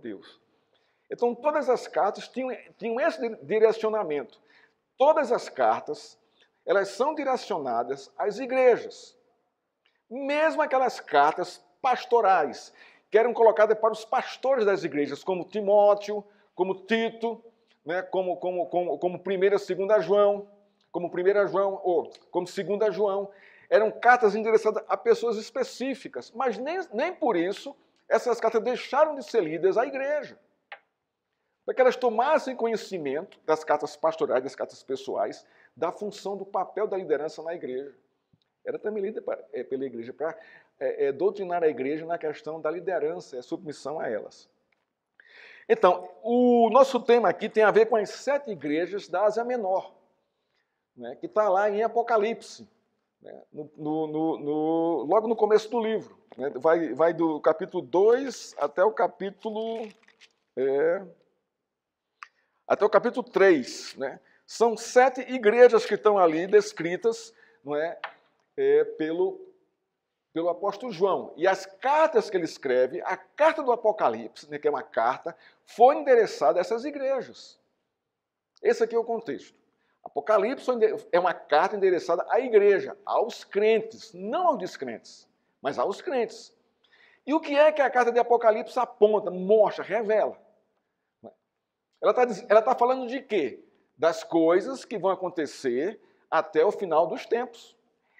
Deus. Então, todas as cartas tinham esse direcionamento. Todas as cartas, elas são direcionadas às igrejas. Mesmo aquelas cartas pastorais, que eram colocadas para os pastores das igrejas, como Timóteo, como Tito, né, como 1ª e 2ª João, como 1ª João, ou como 2ª João, eram cartas endereçadas a pessoas específicas, mas nem por isso essas cartas deixaram de ser lidas à igreja. Para que elas tomassem conhecimento das cartas pastorais, das cartas pessoais, da função do papel da liderança na igreja. Era também lida pela igreja para doutrinar a igreja na questão da liderança e a submissão a elas. Então, o nosso tema aqui tem a ver com as 7 igrejas da Ásia Menor, né, que está lá em Apocalipse, né, logo no começo do livro. Né, vai do capítulo 2 até o capítulo... até o capítulo 3, né? São 7 igrejas que estão ali descritas, não é, pelo apóstolo João. E as cartas que ele escreve, a carta do Apocalipse, né, que é uma carta, foi endereçada a essas igrejas. Esse aqui é o contexto. Apocalipse é uma carta endereçada à igreja, aos crentes, não aos descrentes, mas aos crentes. E o que é que a carta de Apocalipse aponta, mostra, revela? Ela está falando de quê? Das coisas que vão acontecer até o final dos tempos.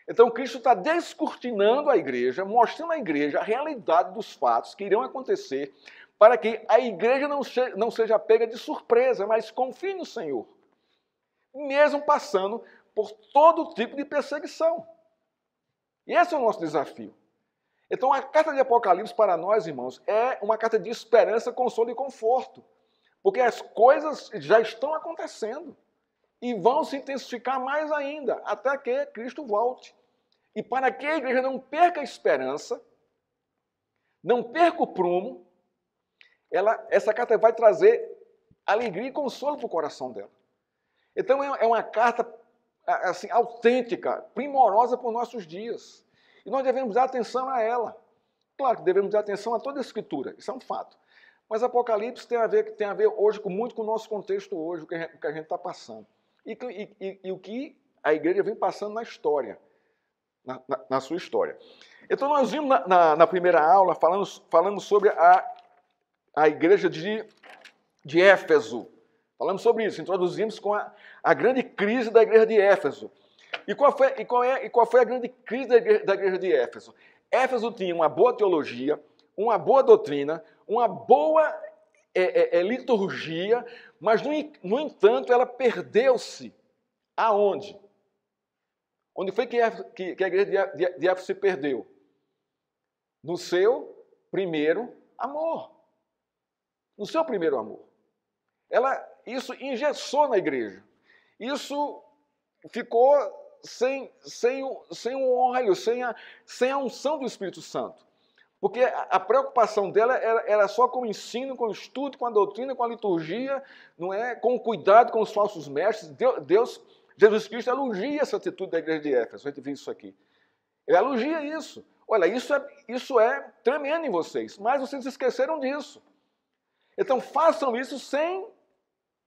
Então, Cristo está descortinando a igreja, mostrando à igreja a realidade dos fatos que irão acontecer, para que a igreja não seja pega de surpresa, mas confie no Senhor, mesmo passando por todo tipo de perseguição. E esse é o nosso desafio. Então, a carta de Apocalipse para nós, irmãos, é uma carta de esperança, consolo e conforto. Porque as coisas já estão acontecendo e vão se intensificar mais ainda, até que Cristo volte. E para que a igreja não perca a esperança, não perca o prumo, essa carta vai trazer alegria e consolo para o coração dela. Então é uma carta assim, autêntica, primorosa para os nossos dias. E nós devemos dar atenção a ela. Claro que devemos dar atenção a toda a Escritura, isso é um fato. Mas Apocalipse tem a ver hoje muito com o nosso contexto hoje, o que a gente está passando. E o que a igreja vem passando na história, na sua história. Então nós vimos na primeira aula, falamos sobre a igreja de Éfeso. Falamos sobre isso, introduzimos com a grande crise da igreja de Éfeso. E qual foi a grande crise da igreja de Éfeso? Éfeso tinha uma boa teologia, uma boa doutrina, uma boa liturgia, mas, no entanto, ela perdeu-se. Aonde? Onde foi que a igreja de Éfeso se perdeu? No seu primeiro amor. No seu primeiro amor. Isso engessou na igreja. Isso ficou sem o óleo, sem a unção do Espírito Santo. Porque a preocupação dela era só com o ensino, com o estudo, com a doutrina, com a liturgia, não é? Com o cuidado com os falsos mestres. Jesus Cristo elogia essa atitude da igreja de Éfeso. A gente viu isso aqui. Ele elogia isso. Olha, isso é tremendo em vocês, mas vocês esqueceram disso. Então façam isso sem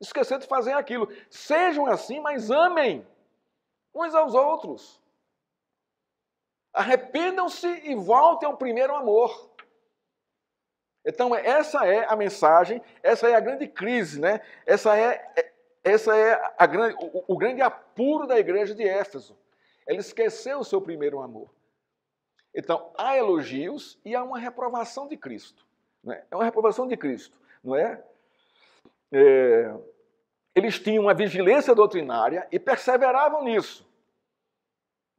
esquecer de fazer aquilo. Sejam assim, mas amem uns aos outros. Arrependam-se e voltem ao primeiro amor. Então, essa é a mensagem, essa é a grande crise, né? Essa é o grande apuro da igreja de Éfeso. Ela esqueceu o seu primeiro amor. Então, há elogios e há uma reprovação de Cristo. Né? É uma reprovação de Cristo, não é? Eles tinham uma vigilância doutrinária e perseveravam nisso.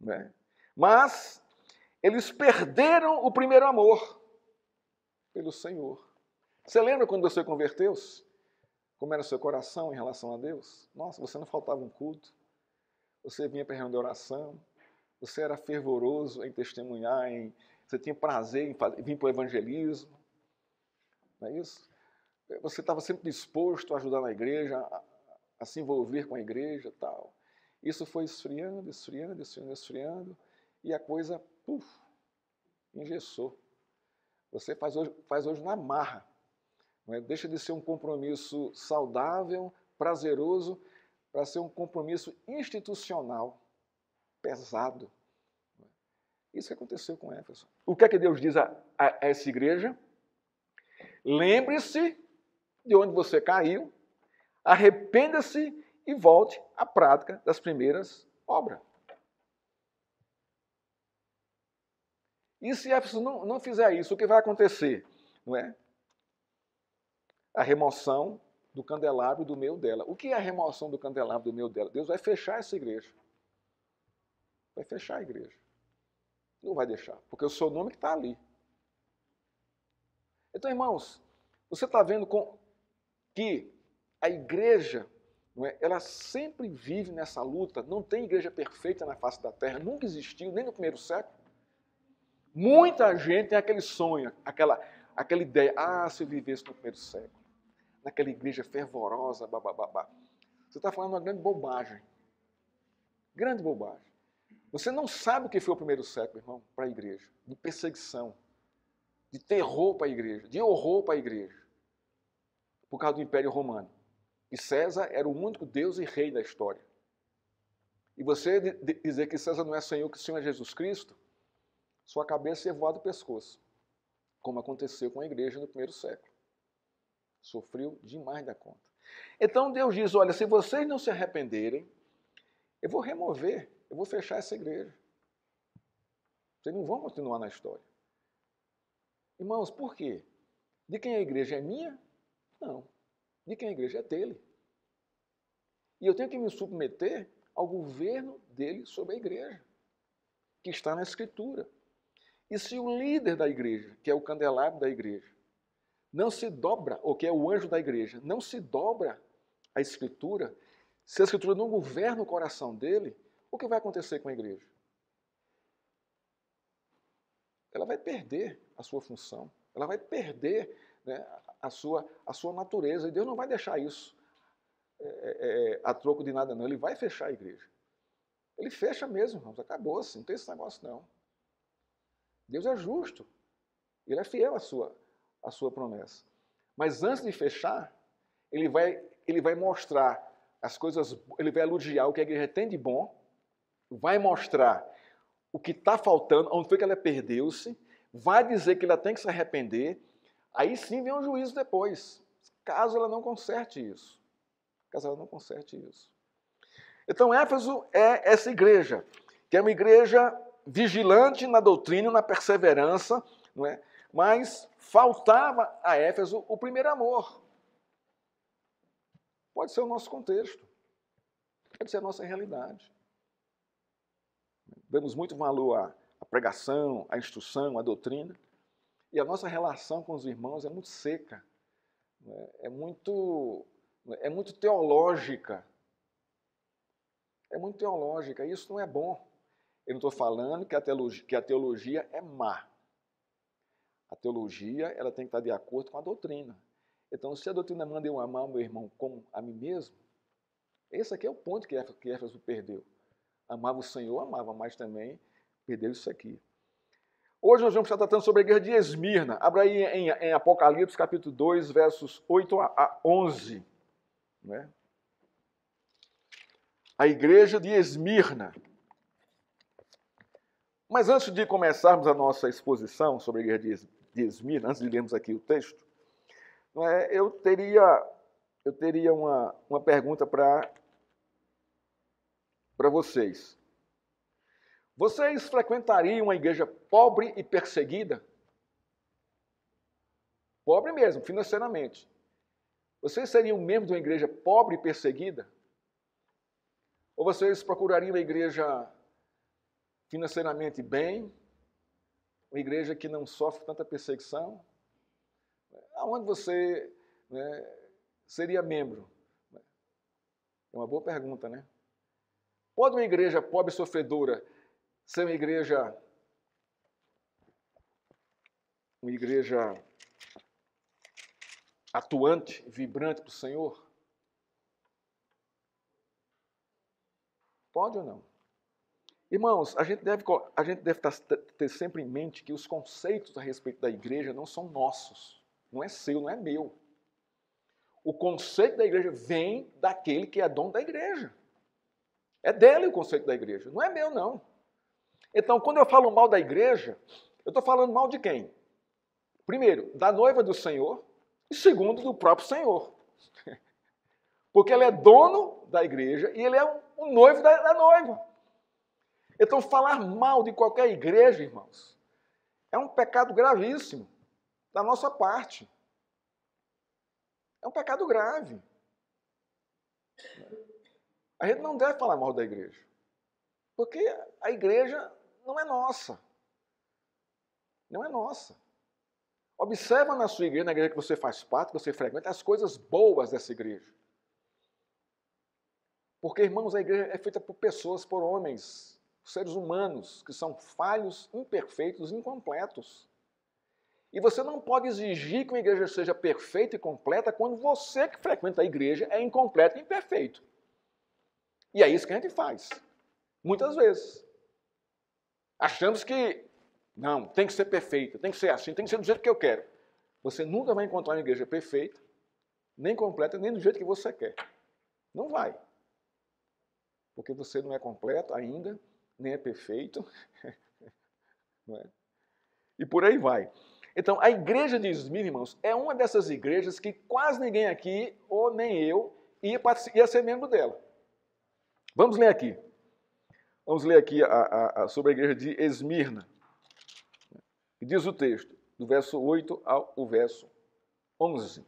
Né? Mas eles perderam o primeiro amor pelo Senhor. Você lembra quando você converteu-se? Como era o seu coração em relação a Deus? Nossa, você não faltava um culto. Você vinha para a reunião de oração. Você era fervoroso em testemunhar, você tinha prazer em vir para o evangelismo. Não é isso? Você estava sempre disposto a ajudar na igreja, a se envolver com a igreja e tal. Isso foi esfriando, e a coisa, engessou. Você faz hoje na marra. não é? Deixa de ser um compromisso saudável, prazeroso, para ser um compromisso institucional, pesado. Isso que aconteceu com Éfeso. O que é que Deus diz a essa igreja? Lembre-se de onde você caiu, arrependa-se e volte à prática das primeiras obras. E se Éfeso não fizer isso, o que vai acontecer? Não é? A remoção do candelabro do meio dela. O que é a remoção do candelabro do meio dela? Deus vai fechar essa igreja. Vai fechar a igreja. Não vai deixar, porque o seu nome está ali. Então, irmãos, você está vendo que a igreja, não é, ela sempre vive nessa luta. Não tem igreja perfeita na face da terra, nunca existiu, nem no primeiro século. Muita gente tem aquele sonho, aquela ideia, se eu vivesse no primeiro século, naquela igreja fervorosa, bababá. Você está falando uma grande bobagem. Grande bobagem. Você não sabe o que foi o primeiro século, irmão, para a igreja. De perseguição, de terror para a igreja, de horror para a igreja. Por causa do Império Romano. E César era o único Deus e rei da história. E você dizer que César não é Senhor, que o Senhor é Jesus Cristo, sua cabeça ia voar do pescoço. Como aconteceu com a igreja no primeiro século. Sofreu demais da conta. Então Deus diz, olha, se vocês não se arrependerem, eu vou remover, eu vou fechar essa igreja. Vocês não vão continuar na história. Irmãos, por quê? De quem a igreja é minha? Não. De quem a igreja é dele. E eu tenho que me submeter ao governo dele sobre a igreja, que está na Escritura. E se o líder da igreja, que é o candelabro da igreja, não se dobra, ou que é o anjo da igreja, não se dobra à Escritura, se a Escritura não governa o coração dele, o que vai acontecer com a igreja? Ela vai perder a sua função, ela vai perder, né, a sua natureza, e Deus não vai deixar isso a troco de nada não, ele vai fechar a igreja. Ele fecha mesmo, irmãos, acabou-se, não tem esse negócio não. Deus é justo, ele é fiel à sua promessa. Mas antes de fechar, ele vai mostrar as coisas, ele vai elogiar o que a igreja tem de bom, vai mostrar o que está faltando, onde foi que ela perdeu-se, vai dizer que ela tem que se arrepender, aí sim vem um juízo depois, caso ela não conserte isso. Caso ela não conserte isso. Então, Éfeso é essa igreja, que é uma igreja vigilante na doutrina, na perseverança, não é? Mas faltava a Éfeso o primeiro amor. Pode ser o nosso contexto, pode ser a nossa realidade. Damos muito valor à pregação, à instrução, à doutrina, e a nossa relação com os irmãos é muito seca, é muito teológica. É muito teológica, e isso não é bom. Eu não estou falando que a teologia é má. A teologia ela tem que estar de acordo com a doutrina. Então, se a doutrina manda eu amar o meu irmão como a mim mesmo, esse aqui é o ponto que Éfeso perdeu. Amava o Senhor, amava, mas também perdeu isso aqui. Hoje nós vamos estar tratando sobre a igreja de Esmirna. Abra aí em Apocalipse, capítulo 2, versos 8 a 11. Né? A igreja de Esmirna. Mas antes de começarmos a nossa exposição sobre a igreja de Esmirna, antes de lermos aqui o texto, eu teria uma pergunta para vocês. Vocês frequentariam uma igreja pobre e perseguida? Pobre mesmo, financeiramente. Vocês seriam membros de uma igreja pobre e perseguida? Ou vocês procurariam uma igreja financeiramente bem, uma igreja que não sofre tanta perseguição? Aonde você seria membro? É uma boa pergunta, né? Pode uma igreja pobre e sofredora ser uma igreja atuante, vibrante para o Senhor? Pode ou não? Irmãos, a gente deve ter sempre em mente que os conceitos a respeito da igreja não são nossos. Não é seu, não é meu. O conceito da igreja vem daquele que é dono da igreja. É dele o conceito da igreja, não é meu, não. Então, quando eu falo mal da igreja, eu estou falando mal de quem? Primeiro, da noiva do Senhor, e segundo, do próprio Senhor. Porque ele é dono da igreja e ele é o noivo da noiva. Então, falar mal de qualquer igreja, irmãos, é um pecado gravíssimo da nossa parte. É um pecado grave. A gente não deve falar mal da igreja. Porque a igreja não é nossa. Não é nossa. Observa na sua igreja, na igreja que você faz parte, que você frequenta, as coisas boas dessa igreja. Porque, irmãos, a igreja é feita por pessoas, por homens, seres humanos, que são falhos, imperfeitos, incompletos. E você não pode exigir que uma igreja seja perfeita e completa quando você que frequenta a igreja é incompleto e imperfeito. E é isso que a gente faz. Muitas vezes. Achamos que, não, tem que ser perfeita, tem que ser assim, tem que ser do jeito que eu quero. Você nunca vai encontrar uma igreja perfeita, nem completa, nem do jeito que você quer. Não vai. Porque você não é completo ainda, nem é perfeito. Não é? E por aí vai. Então, a igreja de Esmirna, irmãos, é uma dessas igrejas que quase ninguém aqui, ou nem eu, ia ser membro dela. Vamos ler aqui. Vamos ler aqui sobre a igreja de Esmirna. Diz o texto, do verso 8 ao verso 11.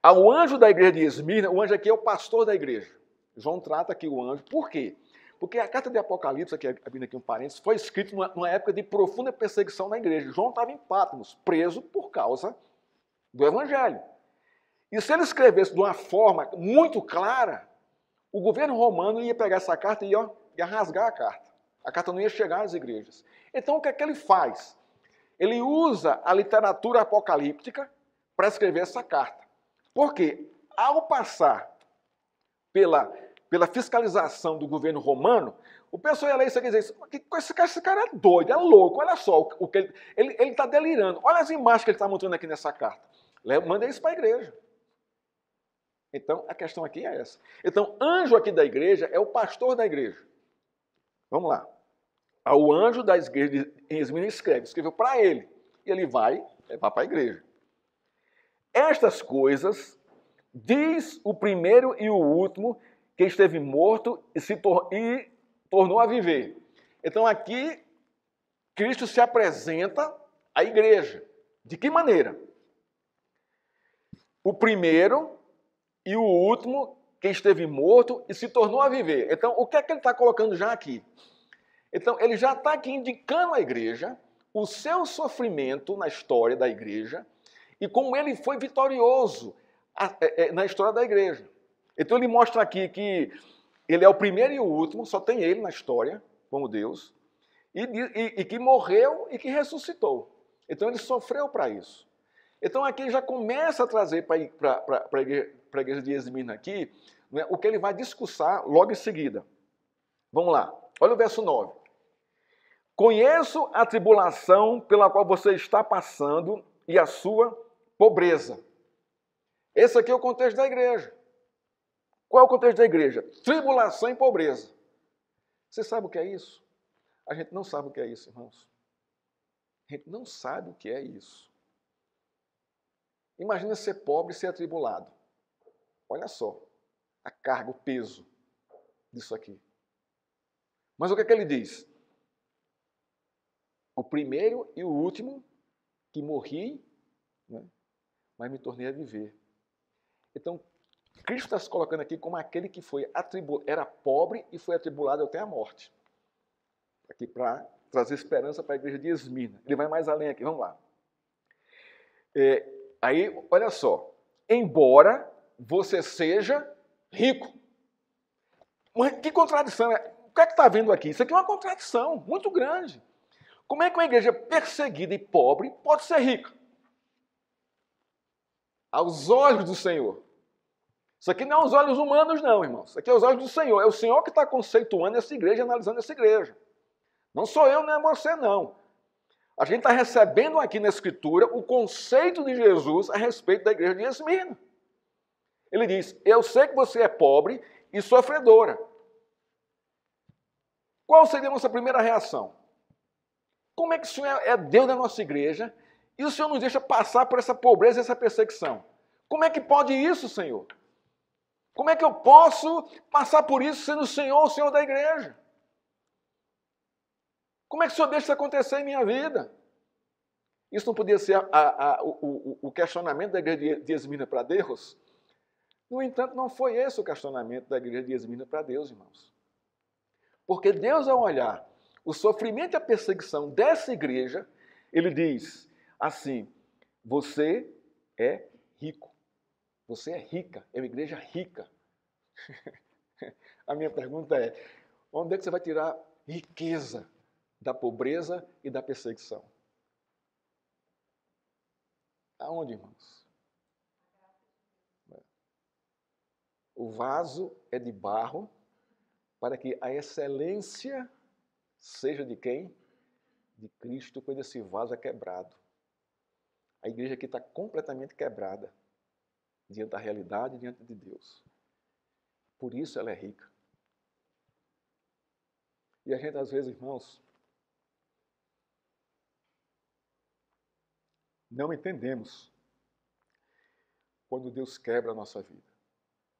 Ao anjo da igreja de Esmirna, o anjo aqui é o pastor da igreja. João trata aqui o anjo. Por quê? Porque a carta de Apocalipse, abrindo aqui um parênteses, foi escrita numa época de profunda perseguição na igreja. João estava em Patmos, preso por causa do evangelho. E se ele escrevesse de uma forma muito clara, o governo romano ia pegar essa carta e ia rasgar a carta. A carta não ia chegar às igrejas. Então, o que é que ele faz? Ele usa a literatura apocalíptica para escrever essa carta. Porque, ao passar pela fiscalização do governo romano, o pessoal ia ler isso aqui e dizer, esse cara é doido, é louco, olha só o que ele está delirando. Olha as imagens que ele está mostrando aqui nessa carta. Manda isso para a igreja. Então, a questão aqui é essa. Então, anjo aqui da igreja é o pastor da igreja. Vamos lá. O anjo da igreja em Esmirna escreveu para ele. E ele vai levar para a igreja. Estas coisas diz o primeiro e o último que esteve morto e tornou a viver. Então aqui, Cristo se apresenta à igreja. De que maneira? O primeiro e o último que esteve morto e se tornou a viver. Então, o que é que ele está colocando já aqui? Então, ele já está aqui indicando à igreja o seu sofrimento na história da igreja e como ele foi vitorioso na história da igreja. Então, ele mostra aqui que ele é o primeiro e o último, só tem ele na história, como Deus, e que morreu e que ressuscitou. Então, ele sofreu para isso. Então, aqui ele já começa a trazer para a igreja de Esmirna aqui, né, o que ele vai discursar logo em seguida. Vamos lá. Olha o verso 9. Conheço a tribulação pela qual você está passando e a sua pobreza. Esse aqui é o contexto da igreja. Qual é o contexto da igreja? Tribulação e pobreza. Você sabe o que é isso? A gente não sabe o que é isso, irmãos. A gente não sabe o que é isso. Imagina ser pobre e ser atribulado. Olha só a carga, o peso disso aqui. Mas o que é que ele diz? O primeiro e o último que morri, né, mas me tornei a viver. Então, Cristo está se colocando aqui como aquele que era pobre e foi atribulado até a morte. Aqui para trazer esperança para a igreja de Esmirna. Ele vai mais além aqui, vamos lá. Aí, olha só. Embora você seja rico. Mas que contradição é? O que é que está vendo aqui? Isso aqui é uma contradição muito grande. Como é que uma igreja perseguida e pobre pode ser rica? Aos olhos do Senhor. Isso aqui não é aos olhos humanos, não, irmãos. Isso aqui é aos olhos do Senhor. É o Senhor que está conceituando essa igreja, analisando essa igreja. Não sou eu, nem é você, não. A gente está recebendo aqui na Escritura o conceito de Jesus a respeito da igreja de Esmirna. Ele diz, eu sei que você é pobre e sofredora. Qual seria a nossa primeira reação? Como é que o Senhor é Deus da nossa igreja e o Senhor nos deixa passar por essa pobreza e essa perseguição? Como é que pode isso, Senhor? Como é que eu posso passar por isso sendo o Senhor da igreja? Como é que o Senhor deixa isso acontecer em minha vida? Isso não podia ser o questionamento da igreja de Esmirna para Deus? No entanto, não foi esse o questionamento da igreja de Esmirna para Deus, irmãos. Porque Deus, ao olhar o sofrimento e a perseguição dessa igreja, ele diz assim, você é rico. Você é rica, é uma igreja rica. A minha pergunta é, onde é que você vai tirar riqueza da pobreza e da perseguição? Aonde, irmãos? O vaso é de barro para que a excelência seja de quem? De Cristo, quando esse vaso é quebrado. A igreja aqui está completamente quebrada diante da realidade, diante de Deus. Por isso ela é rica. E a gente, às vezes, irmãos, não entendemos quando Deus quebra a nossa vida.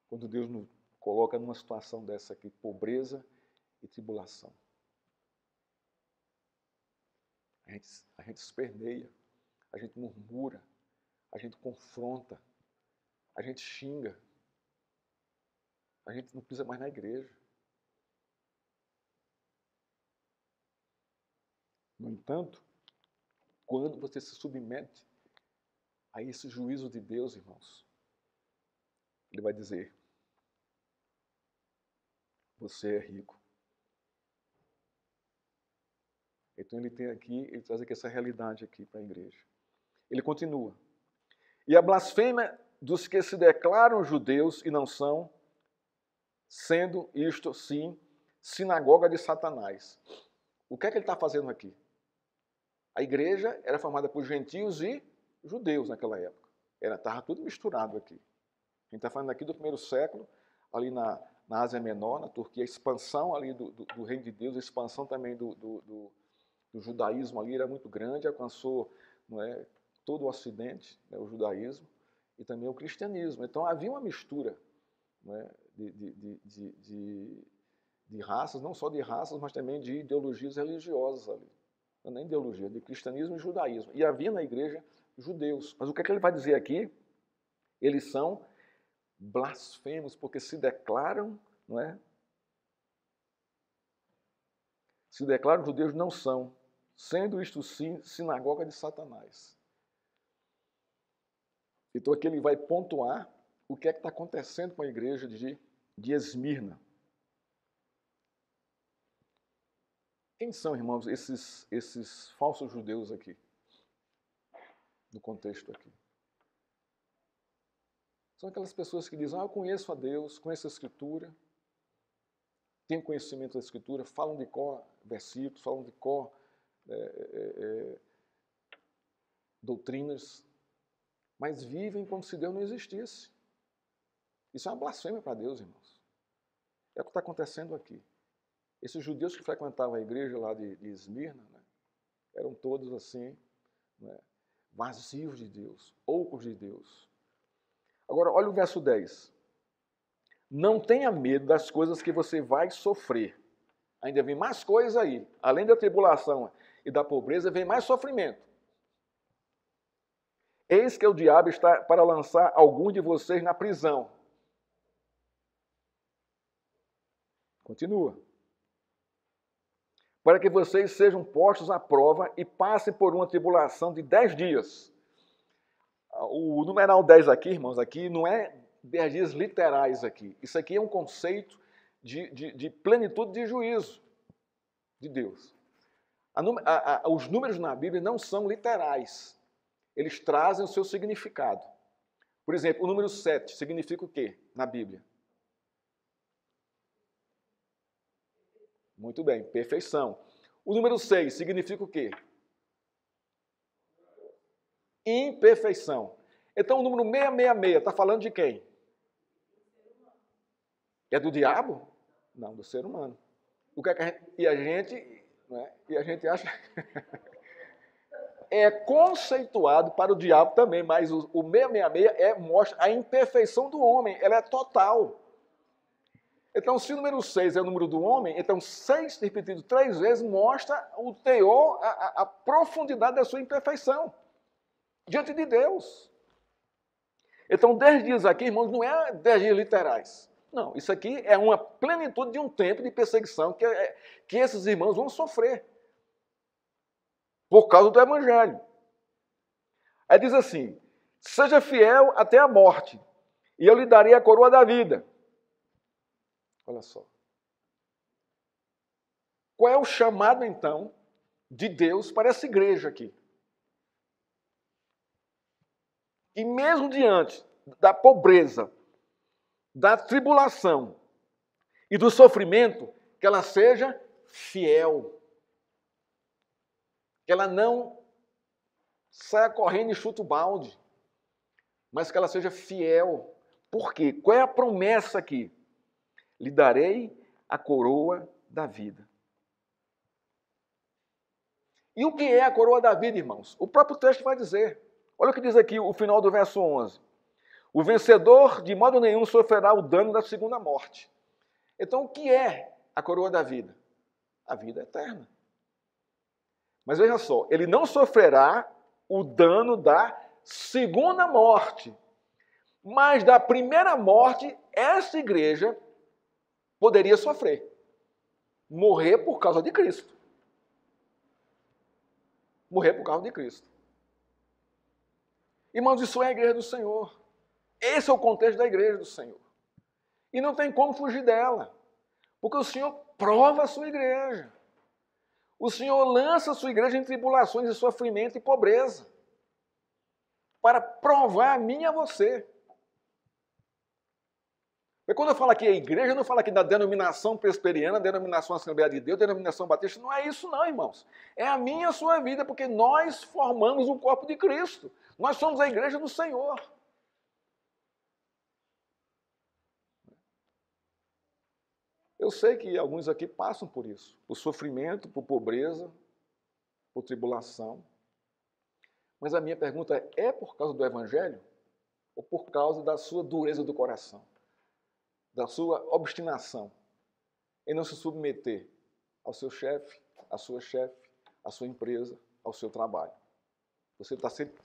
Quando Deus nos coloca numa situação dessa aqui, pobreza e tribulação. A gente esperneia, a gente murmura, a gente confronta, a gente xinga. A gente não pisa mais na igreja. No entanto, quando você se submete a esse juízo de Deus, irmãos, ele vai dizer, você é rico. Então ele traz aqui essa realidade aqui para a igreja. Ele continua. E a blasfêmia dos que se declaram judeus e não são, sendo isto, sim, sinagoga de Satanás. O que é que ele está fazendo aqui? A igreja era formada por gentios e judeus naquela época. Estava tudo misturado aqui. A gente está falando aqui do primeiro século, ali na Ásia Menor, na Turquia, a expansão ali do reino de Deus, a expansão também do judaísmo ali era muito grande, alcançou, não é, todo o Ocidente, né, o judaísmo, e também o cristianismo. Então havia uma mistura, não é, de raças, não só de raças, mas também de ideologias religiosas ali. Não é nem ideologia, de cristianismo e judaísmo. E havia na igreja judeus. Mas o que é que ele vai dizer aqui? Eles são blasfemos, porque se declaram, não é? Se declaram judeus, não são, sendo isto sim sinagoga de Satanás. Então aqui ele vai pontuar o que é que está acontecendo com a igreja de Esmirna. Quem são, irmãos, esses falsos judeus aqui? No contexto aqui. São aquelas pessoas que dizem, eu conheço a Deus, conheço a Escritura, tenho conhecimento da Escritura, falam de cor versículos, falam de cor doutrinas, mas vivem como se Deus não existisse. Isso é uma blasfêmia para Deus, irmãos. É o que está acontecendo aqui. Esses judeus que frequentavam a igreja lá de Esmirna, né, eram todos assim, né, vazios de Deus, ocos de Deus. Agora, olha o verso 10. Não tenha medo das coisas que você vai sofrer. Ainda vem mais coisas aí. Além da tribulação e da pobreza, vem mais sofrimento. Eis que o diabo está para lançar algum de vocês na prisão. Continua. Para que vocês sejam postos à prova e passem por uma tribulação de 10 dias. O numeral 10 aqui, irmãos, aqui não é 10 dias literais aqui. Isso aqui é um conceito de plenitude de juízo de Deus. Os números na Bíblia não são literais. Eles trazem o seu significado. Por exemplo, o número 7 significa o quê na Bíblia? Muito bem, perfeição. O número 6 significa o quê? Imperfeição. Então o número 666 está falando de quem? É do diabo? Não, do ser humano. O que é que a gente acha é conceituado para o diabo também, mas o 666 mostra a imperfeição do homem, ela é total. Então, se o número 6 é o número do homem, então 6 repetido 3 vezes mostra o teor, a profundidade da sua imperfeição diante de Deus. Então, 10 dias aqui, irmãos, não é 10 dias literais. Não, isso aqui é uma plenitude de um tempo de perseguição que esses irmãos vão sofrer por causa do Evangelho. Aí diz assim, seja fiel até a morte, e eu lhe darei a coroa da vida. Olha só. Qual é o chamado, então, de Deus para essa igreja aqui? E mesmo diante da pobreza, da tribulação e do sofrimento, que ela seja fiel. Que ela não saia correndo e chuta o balde, mas que ela seja fiel. Por quê? Qual é a promessa aqui? Lhe darei a coroa da vida. E o que é a coroa da vida, irmãos? O próprio texto vai dizer. Olha o que diz aqui o final do verso 11. O vencedor de modo nenhum sofrerá o dano da segunda morte. Então, o que é a coroa da vida? A vida eterna. Mas veja só, ele não sofrerá o dano da segunda morte. Mas da primeira morte, essa igreja poderia sofrer. Morrer por causa de Cristo. Morrer por causa de Cristo. Irmãos, isso é a igreja do Senhor. Esse é o contexto da igreja do Senhor. E não tem como fugir dela. Porque o Senhor prova a sua igreja. O Senhor lança a sua igreja em tribulações e sofrimento e pobreza. Para provar a mim e a você. E quando eu falo aqui a igreja, eu não falo aqui da denominação presbiteriana, denominação Assembleia de Deus, denominação batista. Não é isso não, irmãos. É a minha e a sua vida, porque nós formamos o corpo de Cristo. Nós somos a igreja do Senhor. Eu sei que alguns aqui passam por isso. Por sofrimento, por pobreza, por tribulação. Mas a minha pergunta é por causa do Evangelho? Ou por causa da sua dureza do coração? Da sua obstinação em não se submeter ao seu chefe, à sua empresa, ao seu trabalho. Você está sempre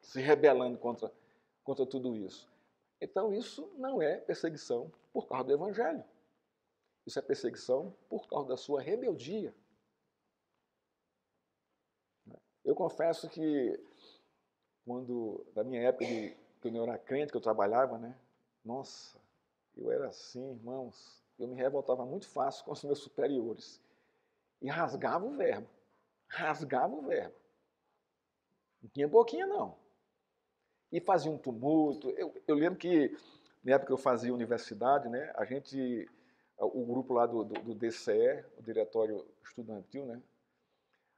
se rebelando contra tudo isso. Então isso não é perseguição por causa do Evangelho. Isso é perseguição por causa da sua rebeldia. Eu confesso que na minha época que eu não era crente, que eu trabalhava, né? Nossa, eu era assim, irmãos. Eu me revoltava muito fácil com os meus superiores. E rasgava o verbo. Rasgava o verbo. Não tinha boquinha, não. E fazia um tumulto. Eu lembro que, na época que eu fazia universidade, né? O grupo lá do DCE, o Diretório Estudantil, né?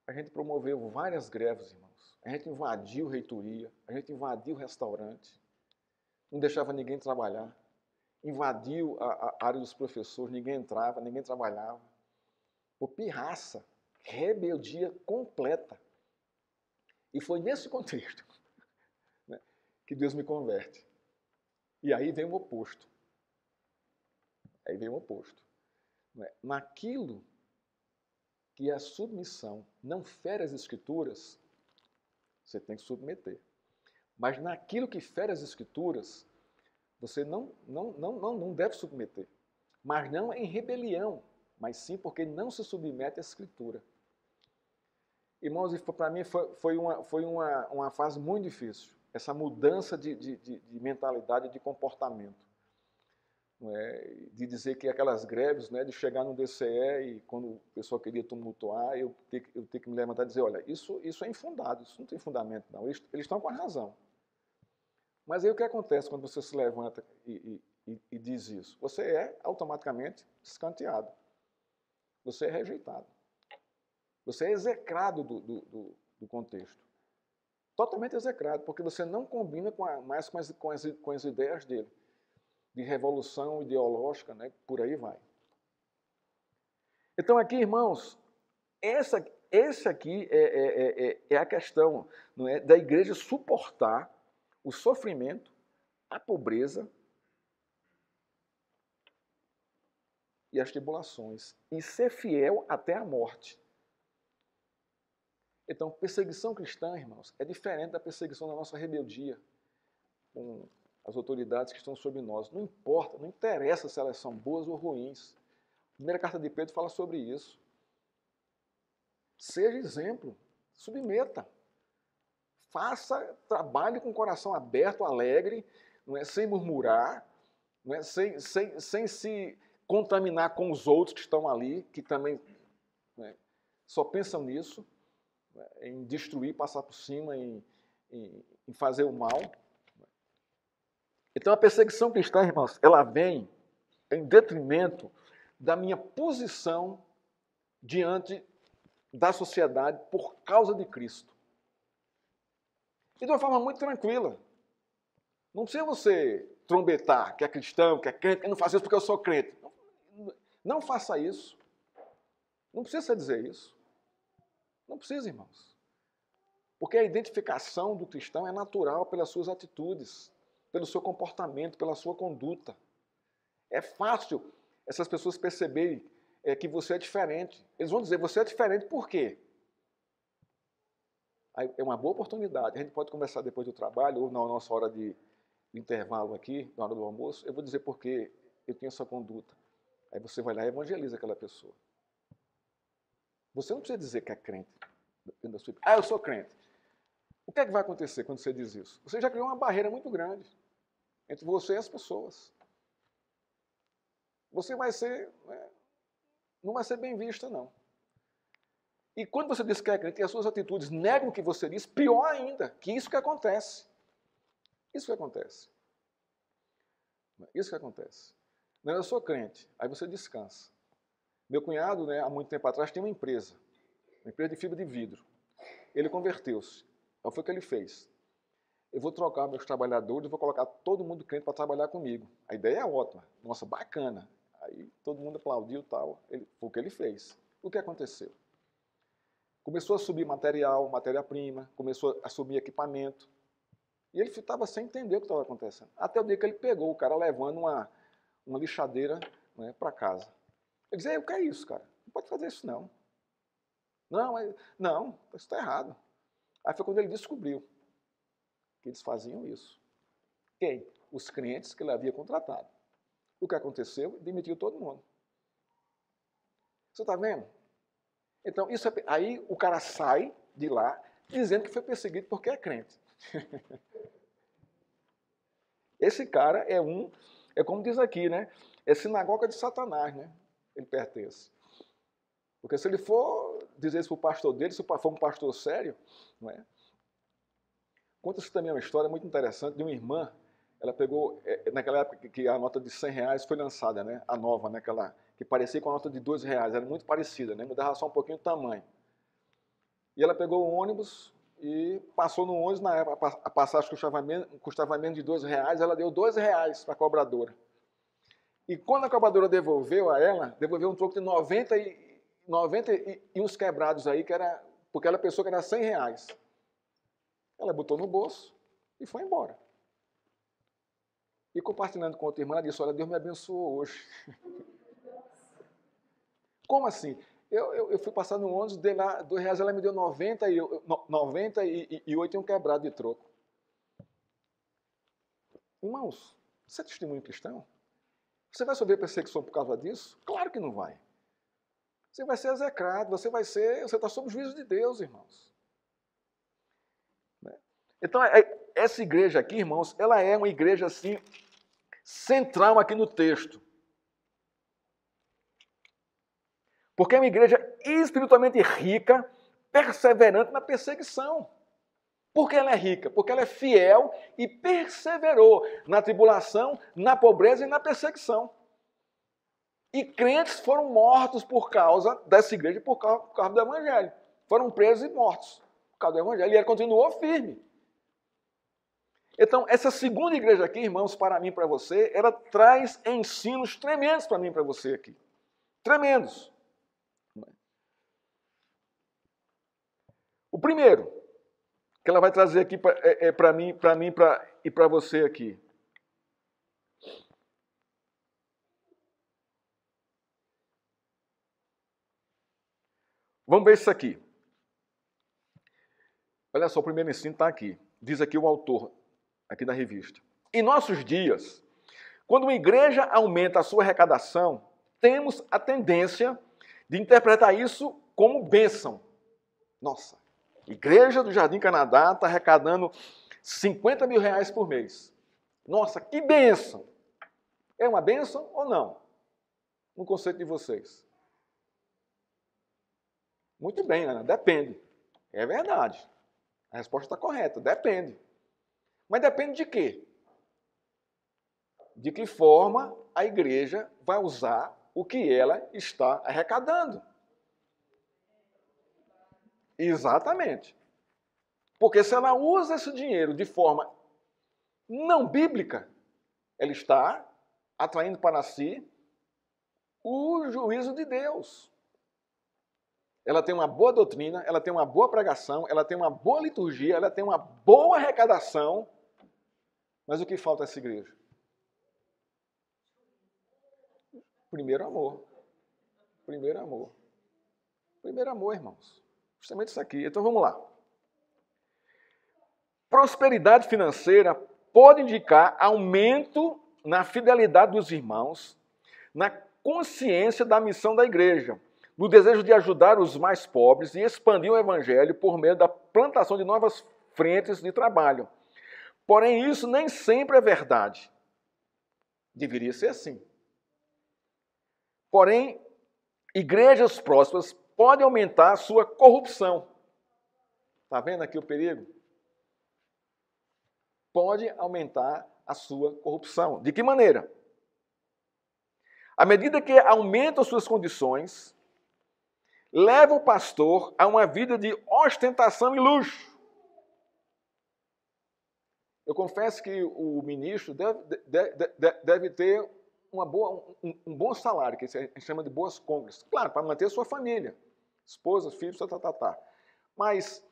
A gente promoveu várias greves, irmãos. A gente invadiu reitoria, a gente invadiu restaurante, não deixava ninguém trabalhar. Invadiu a área dos professores, ninguém entrava, ninguém trabalhava. Por pirraça, rebeldia completa. E foi nesse contexto, né, que Deus me converte. E aí vem o oposto. Aí vem o oposto. Naquilo que a submissão não fere as Escrituras, você tem que submeter. Mas naquilo que fere as Escrituras, você não deve submeter. Mas não em rebelião, mas sim porque não se submete à Escritura. Irmãos, para mim foi uma fase muito difícil, essa mudança de mentalidade, de comportamento. Não é? De dizer que aquelas greves, né, de chegar no DCE e quando o pessoal queria tumultuar, eu ter que me levantar e dizer, olha, isso é infundado, isso não tem fundamento não, eles estão com a razão. Mas aí o que acontece quando você se levanta e diz isso? Você é automaticamente escanteado. Você é rejeitado. Você é execrado do contexto. Totalmente execrado, porque você não combina mais com as ideias dele. de revolução ideológica, né? Por aí vai. Então aqui, irmãos, essa aqui é a questão, não é, da igreja suportar o sofrimento, a pobreza e as tribulações, e ser fiel até a morte. Então, perseguição cristã, irmãos, é diferente da perseguição da nossa rebeldia com as autoridades que estão sobre nós. Não importa, não interessa se elas são boas ou ruins. A primeira carta de Pedro fala sobre isso. Seja exemplo, submeta. Faça, trabalhe com o coração aberto, alegre, não é, sem murmurar, não é, sem se contaminar com os outros que estão ali, que também, não é, só pensam nisso, em destruir, passar por cima, em fazer o mal. Então a perseguição cristã, irmãos, ela vem em detrimento da minha posição diante da sociedade por causa de Cristo. E de uma forma muito tranquila. Não precisa você trombetar que é cristão, que é crente, eu não faço isso porque eu sou crente. Não faça isso. Não precisa dizer isso. Não precisa, irmãos. Porque a identificação do cristão é natural pelas suas atitudes, pelo seu comportamento, pela sua conduta. É fácil essas pessoas perceberem que você é diferente. Eles vão dizer, você é diferente por quê? Aí é uma boa oportunidade. A gente pode conversar depois do trabalho ou na nossa hora de intervalo aqui, na hora do almoço. Eu vou dizer por que eu tenho essa conduta. Aí você vai lá e evangeliza aquela pessoa. Você não precisa dizer que é crente. Eu sou crente. O que é que vai acontecer quando você diz isso? Você já criou uma barreira muito grande entre você e as pessoas. Você vai ser, não vai ser bem vista, não. E quando você diz que é crente e as suas atitudes negam o que você diz, pior ainda, que isso que acontece. Isso que acontece. Isso que acontece. Não, eu sou crente, aí você descansa. Meu cunhado, há muito tempo atrás, tinha uma empresa de fibra de vidro. Ele converteu-se. Então foi o que ele fez. Eu vou trocar meus trabalhadores, vou colocar todo mundo crente para trabalhar comigo. A ideia é ótima. Nossa, bacana. Aí todo mundo aplaudiu e tal. Foi o que ele fez. O que aconteceu? Começou a subir material, matéria-prima, começou a subir equipamento. E ele estava sem entender o que estava acontecendo. Até o dia que ele pegou o cara levando uma lixadeira para casa. Ele disse, o que é isso, cara? Não pode fazer isso, não. Não, isso está errado. Aí foi quando ele descobriu que eles faziam isso. Quem? Os clientes que ele havia contratado. O que aconteceu? Demitiu todo mundo. Você está vendo? Então, aí o cara sai de lá dizendo que foi perseguido porque é crente. Esse cara é como diz aqui, é sinagoga de Satanás, ele pertence. Porque se ele for dizer isso para o pastor dele, se for um pastor sério, não é? Conta-se também uma história muito interessante de uma irmã. Ela pegou, naquela época que a nota de R$100 foi lançada, a nova, aquela que parecia com a nota de R$2, era muito parecida, mudava só um pouquinho o tamanho. E ela pegou o ônibus e passou no ônibus, na época a passagem custava menos de R$2, ela deu R$2 para a cobradora. E quando a cobradora devolveu a ela, devolveu um troco de 90 e uns quebrados aí, porque ela pensou que era R$100. Ela botou no bolso e foi embora. E compartilhando com outra irmã, ela disse, olha, Deus me abençoou hoje. Como assim? Eu fui passar no ônibus, dei lá R$2, ela me deu 98 e um quebrado de troco. Irmãos, isso é testemunho cristão? Você vai sofrer perseguição por causa disso? Claro que não vai. Você vai ser execrado, você está sob o juízo de Deus, irmãos. Então, essa igreja aqui, irmãos, ela é uma igreja, assim, central aqui no texto. Porque é uma igreja espiritualmente rica, perseverante na perseguição. Por que ela é rica? Porque ela é fiel e perseverou na tribulação, na pobreza e na perseguição. E crentes foram mortos por causa dessa igreja, por causa do Evangelho. Foram presos e mortos por causa do Evangelho. E ele continuou firme. Então, essa segunda igreja aqui, irmãos, para mim e para você, ela traz ensinos tremendos para mim e para você aqui. Tremendos. O primeiro, que ela vai trazer aqui para mim e para você aqui. Vamos ver isso aqui. Olha só, o primeiro ensino está aqui. Diz aqui o autor, aqui da revista. Em nossos dias, quando uma igreja aumenta a sua arrecadação, temos a tendência de interpretar isso como bênção. Nossa, a igreja do Jardim Canadá está arrecadando 50 mil reais por mês. Nossa, que bênção! É uma bênção ou não? No conceito de vocês. Muito bem, Ana, depende. É verdade. A resposta está correta, depende. Mas depende de quê? De que forma a igreja vai usar o que ela está arrecadando. Exatamente. Porque se ela usa esse dinheiro de forma não bíblica, ela está atraindo para si o juízo de Deus. Ela tem uma boa doutrina, ela tem uma boa pregação, ela tem uma boa liturgia, ela tem uma boa arrecadação, mas o que falta a essa igreja? Primeiro amor. Primeiro amor. Primeiro amor, irmãos. Justamente isso aqui. Então vamos lá. Prosperidade financeira pode indicar aumento na fidelidade dos irmãos, na consciência da missão da igreja, no desejo de ajudar os mais pobres e expandir o evangelho por meio da plantação de novas frentes de trabalho. Porém, isso nem sempre é verdade. Deveria ser assim. Porém, igrejas prósperas podem aumentar a sua corrupção. Está vendo aqui o perigo? Pode aumentar a sua corrupção. De que maneira? À medida que aumentam suas condições, leva o pastor a uma vida de ostentação e luxo. Eu confesso que o ministro deve ter um bom salário, que a gente chama de boas compras. Claro, para manter a sua família, esposa, filhos, tá. Mas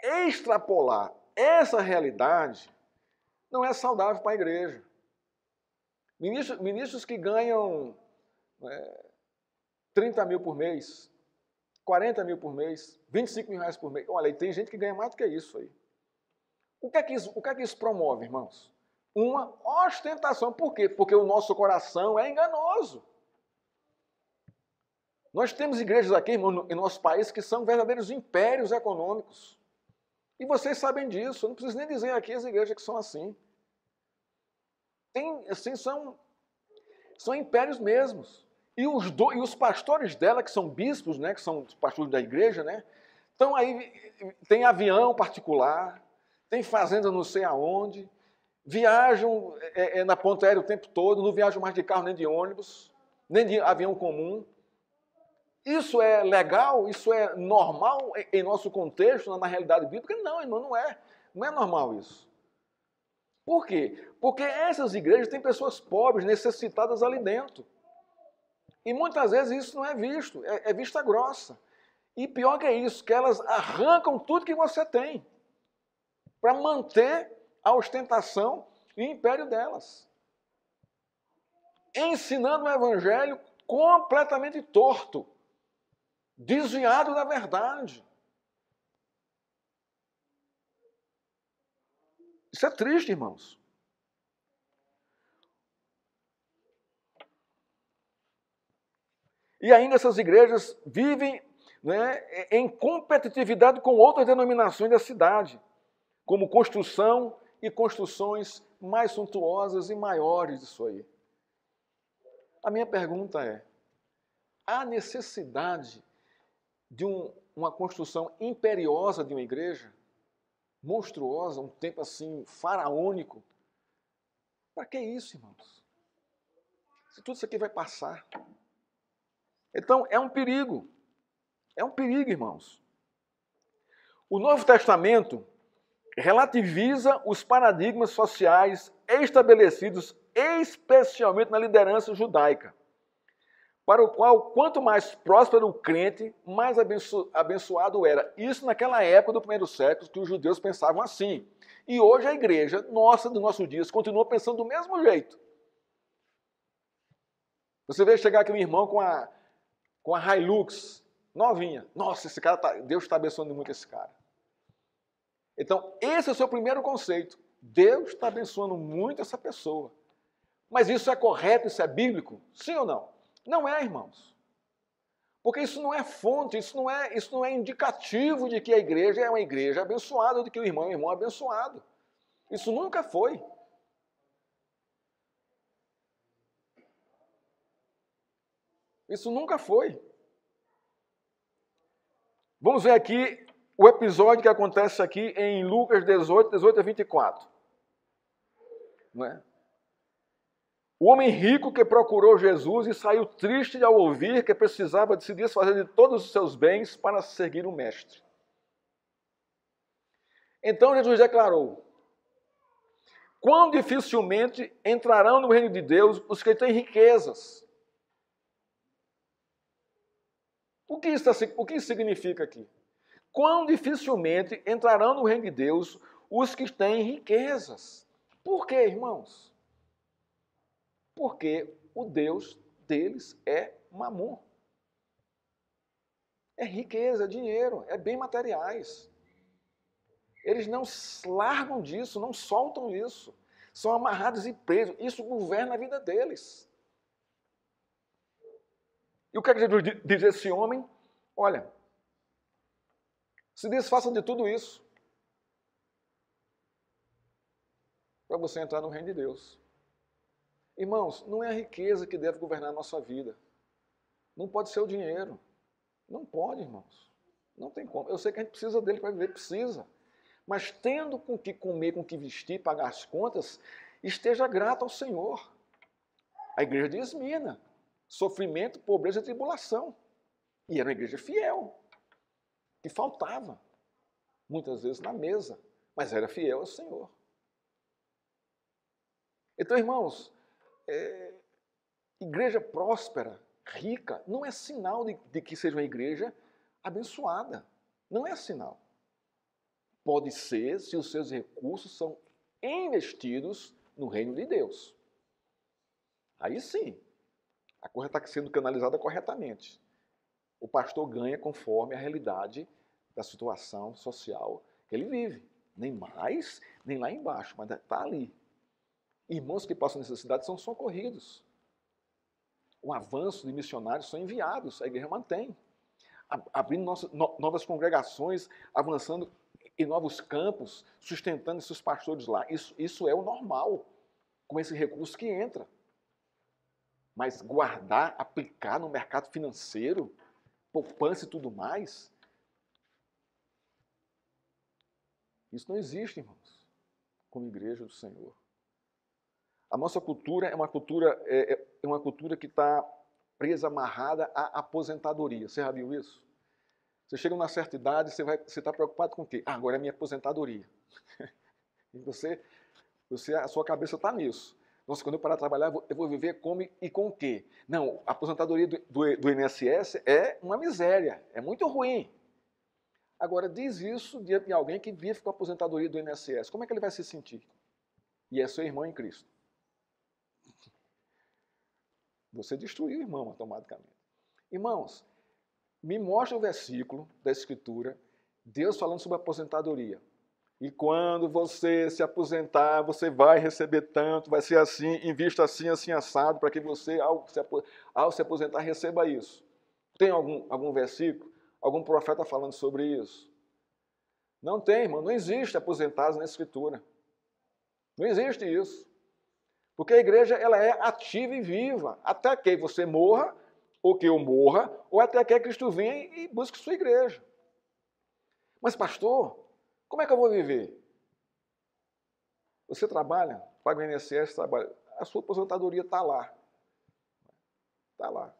extrapolar essa realidade não é saudável para a igreja. Ministros que ganham 30 mil por mês, 40 mil por mês, 25 mil reais por mês. Olha, e tem gente que ganha mais do que isso aí. O que é que isso promove, irmãos? Uma ostentação. Por quê? Porque o nosso coração é enganoso. Nós temos igrejas aqui, irmão, em nosso país que são verdadeiros impérios econômicos. E vocês sabem disso. Eu não preciso nem dizer aqui as igrejas que são assim. São impérios mesmos. E os pastores dela, que são bispos, né, que são os pastores da igreja, né, então aí tem avião particular, tem fazenda não sei aonde, viajam na ponta aérea o tempo todo, não viajam mais de carro nem de ônibus, nem de avião comum. Isso é legal? Isso é normal em nosso contexto, na realidade bíblica? Não, irmão, não é. Não é normal isso. Por quê? Porque essas igrejas têm pessoas pobres, necessitadas ali dentro. E muitas vezes isso não é visto, é vista grossa. E pior que é isso, que elas arrancam tudo que você tem para manter a ostentação e o império delas. Ensinando o evangelho completamente torto, desviado da verdade. Isso é triste, irmãos. E ainda essas igrejas vivem, né, em competitividade com outras denominações da cidade, como construção e construções mais suntuosas e maiores disso aí. A minha pergunta é, há necessidade de uma construção imperiosa de uma igreja? Monstruosa, um tempo assim, faraônico? Para que isso, irmãos? Se tudo isso aqui vai passar. Então, é um perigo. É um perigo, irmãos. O Novo Testamento relativiza os paradigmas sociais estabelecidos especialmente na liderança judaica, para o qual, quanto mais próspero o crente, mais abençoado era. Isso naquela época do primeiro século, que os judeus pensavam assim. E hoje a igreja, nossa, dos nossos dias, continua pensando do mesmo jeito. Você vê chegar aqui um irmão com a Hilux, novinha. Nossa, esse cara, Deus está abençoando muito esse cara. Então, esse é o seu primeiro conceito. Deus está abençoando muito essa pessoa. Mas isso é correto, isso é bíblico? Sim ou não? Não é, irmãos. Porque isso não é fonte, isso não é indicativo de que a igreja é uma igreja abençoada, de que o irmão é um irmão abençoado. Isso nunca foi. Isso nunca foi. Vamos ver aqui o episódio que acontece aqui em Lucas 18 a 24. Não é? O homem rico que procurou Jesus e saiu triste ao ouvir que precisava de se desfazer de todos os seus bens para seguir o Mestre. Então Jesus declarou: quão dificilmente entrarão no reino de Deus os que têm riquezas. O que isso significa aqui? Quão dificilmente entrarão no reino de Deus os que têm riquezas. Por quê, irmãos? Porque o Deus deles é Mamon. É riqueza, é dinheiro, é bem materiais. Eles não largam disso, não soltam isso. São amarrados e presos. Isso governa a vida deles. E o que é que Jesus diz a esse homem? Olha, se desfaça de tudo isso para você entrar no reino de Deus. Irmãos, não é a riqueza que deve governar a nossa vida. Não pode ser o dinheiro. Não pode, irmãos. Não tem como. Eu sei que a gente precisa dele para viver, precisa. Mas tendo com que comer, com que vestir, pagar as contas, esteja grato ao Senhor. A igreja de Esmirna, sofrimento, pobreza e tribulação. E era uma igreja fiel, que faltava, muitas vezes na mesa, mas era fiel ao Senhor. Então, irmãos, igreja próspera, rica, não é sinal de que seja uma igreja abençoada. Não é sinal. Pode ser se os seus recursos são investidos no reino de Deus. Aí sim, a coisa está sendo canalizada corretamente. O pastor ganha conforme a realidade da situação social que ele vive. Nem mais, nem lá embaixo, mas está ali. Irmãos que passam necessidade são socorridos. O avanço de missionários são enviados, a igreja mantém. Abrindo novas congregações, avançando em novos campos, sustentando esses pastores lá. Isso é o normal, com esse recurso que entra. Mas guardar, aplicar no mercado financeiro, poupança e tudo mais, isso não existe, irmãos, como igreja do Senhor. A nossa cultura é uma cultura que está presa, amarrada à aposentadoria. Você já viu isso? Você chega numa certa idade, você está preocupado com o quê? Agora é minha aposentadoria. E a sua cabeça está nisso. Nossa, quando eu parar de trabalhar, eu vou viver como e com o quê? Não, a aposentadoria do INSS é uma miséria, é muito ruim. Agora, diz isso diante de alguém que vive com a aposentadoria do INSS. Como é que ele vai se sentir? E é seu irmão em Cristo. Você destruiu o irmão automaticamente. Irmãos, me mostra o versículo da Escritura, Deus falando sobre a aposentadoria. E quando você se aposentar, você vai receber tanto, vai ser assim, invista assim, assim, assado, para que você, ao se aposentar, receba isso. Tem algum versículo, algum profeta falando sobre isso? Não tem, irmão, não existe aposentados na Escritura. Não existe isso. Porque a igreja ela é ativa e viva, até que você morra, ou que eu morra, ou até que Cristo venha e busque sua igreja. Mas, pastor, como é que eu vou viver? Você trabalha, paga o INSS, trabalha. A sua aposentadoria está lá. Está lá.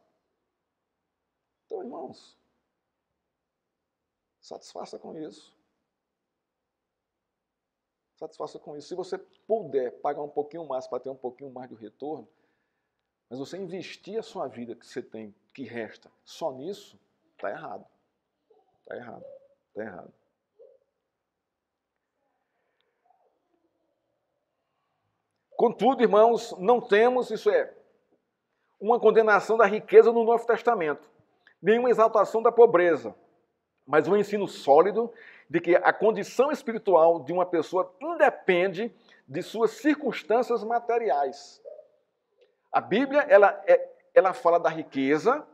Então, irmãos, satisfaça com isso. satisfaça com isso. Se você puder pagar um pouquinho mais para ter um pouquinho mais de retorno, mas você investir a sua vida que você tem, que resta, só nisso, está errado. Está errado. Está errado. Contudo, irmãos, não temos, isso é, uma condenação da riqueza no Novo Testamento, nenhuma exaltação da pobreza, mas um ensino sólido de que a condição espiritual de uma pessoa independe de suas circunstâncias materiais. A Bíblia, ela fala da riqueza,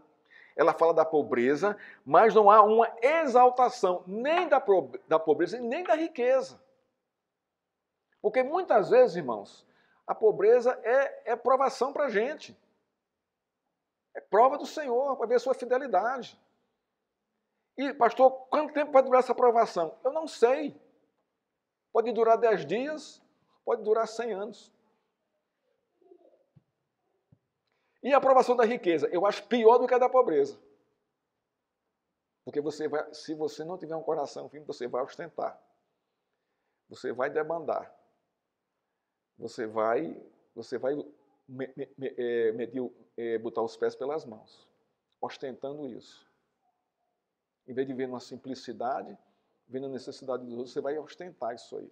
ela fala da pobreza, mas não há uma exaltação nem da pobreza e nem da riqueza. Porque muitas vezes, irmãos, a pobreza é provação para a gente. É prova do Senhor, para ver a sua fidelidade. E, pastor, quanto tempo vai durar essa provação? Eu não sei. Pode durar 10 dias, pode durar 100 anos. E a aprovação da riqueza? Eu acho pior do que a da pobreza. Porque se você não tiver um coração firme, você vai ostentar. Você vai debandar. Você vai botar os pés pelas mãos, ostentando isso. Em vez de ver uma simplicidade, vendo a necessidade dos outros, você vai ostentar isso aí.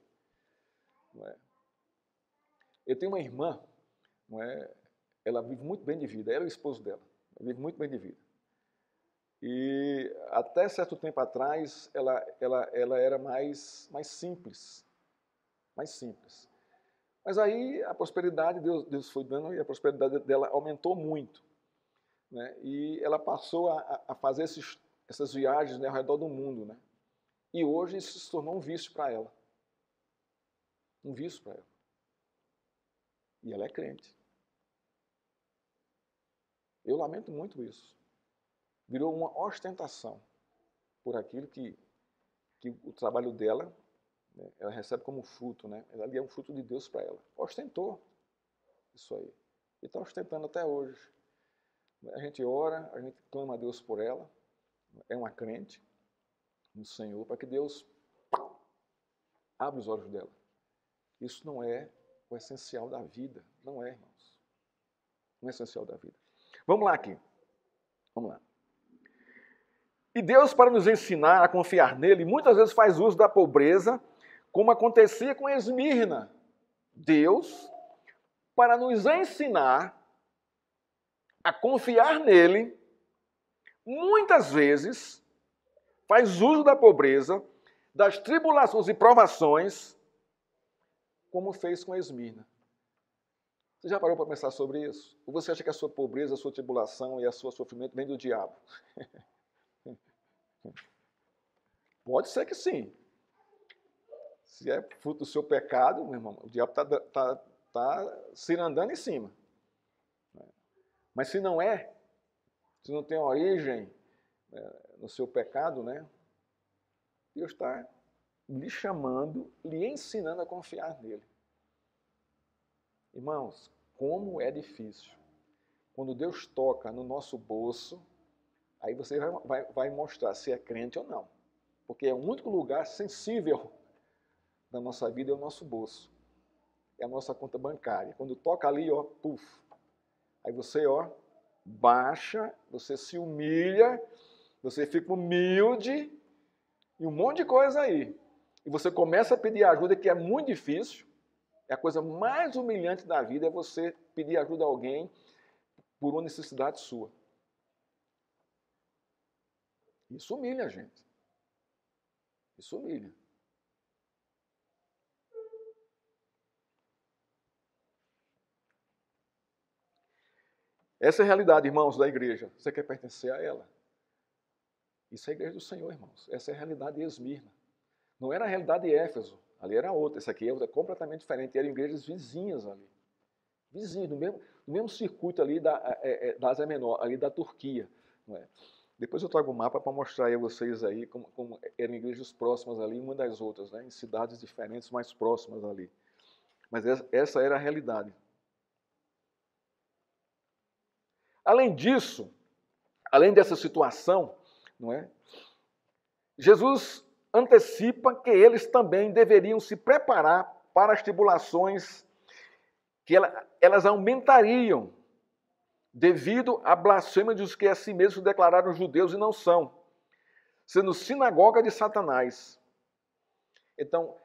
Não é? Eu tenho uma irmã, não é? Ela vive muito bem de vida, ela e o esposo dela, vive muito bem de vida. E até certo tempo atrás, ela era mais simples. Mais simples. Mas aí a prosperidade, Deus foi dando e a prosperidade dela aumentou muito. Né? E ela passou a fazer essas viagens, né, ao redor do mundo. Né? E hoje isso se tornou um vício para ela. Um vício para ela. E ela é crente. Eu lamento muito isso. Virou uma ostentação por aquilo que o trabalho dela, né, ela recebe como fruto. Né? Ali é um fruto de Deus para ela. Ostentou isso aí. E está ostentando até hoje. A gente ora, a gente clama a Deus por ela. É uma crente no Senhor, para que Deus abra os olhos dela. Isso não é o essencial da vida. Não é, irmãos. Não é o essencial da vida. Vamos lá aqui. Vamos lá. E Deus, para nos ensinar a confiar nele, muitas vezes faz uso da pobreza, como acontecia com Esmirna. Deus, para nos ensinar a confiar nele, muitas vezes faz uso da pobreza, das tribulações e provações, como fez com Esmirna. Você já parou para pensar sobre isso? Ou você acha que a sua pobreza, a sua tribulação e a sua sofrimento vem do diabo? Pode ser que sim. Se é fruto do seu pecado, meu irmão, o diabo está cirandando em cima. Mas se não é, se não tem origem no seu pecado, né? Deus está lhe chamando, lhe ensinando a confiar nele. Irmãos, como é difícil. Quando Deus toca no nosso bolso, aí você vai mostrar se é crente ou não. Porque é o único lugar sensível da nossa vida é o nosso bolso. É a nossa conta bancária. Quando toca ali, ó, puf. Aí você, ó, baixa, você se humilha, você fica humilde e um monte de coisa aí. E você começa a pedir ajuda, que é muito difícil. É a coisa mais humilhante da vida, é você pedir ajuda a alguém por uma necessidade sua. Isso humilha a gente. Isso humilha. Essa é a realidade, irmãos, da igreja. Você quer pertencer a ela? Isso é a igreja do Senhor, irmãos. Essa é a realidade de Esmirna. Não era a realidade de Éfeso. Ali era outra. Essa aqui é completamente diferente. Eram igrejas vizinhas ali. Vizinhas, no mesmo circuito ali da Ásia Menor, ali da Turquia. Não é? Depois eu trago um mapa para mostrar a vocês aí como eram igrejas próximas ali, uma das outras, né? Em cidades diferentes, mais próximas ali. Mas essa era a realidade. Além disso, além dessa situação, não é? Jesus antecipa que eles também deveriam se preparar para as tribulações que elas aumentariam devido à blasfêmia dos que a si mesmos se declararam judeus e não são, sendo sinagoga de Satanás. Então,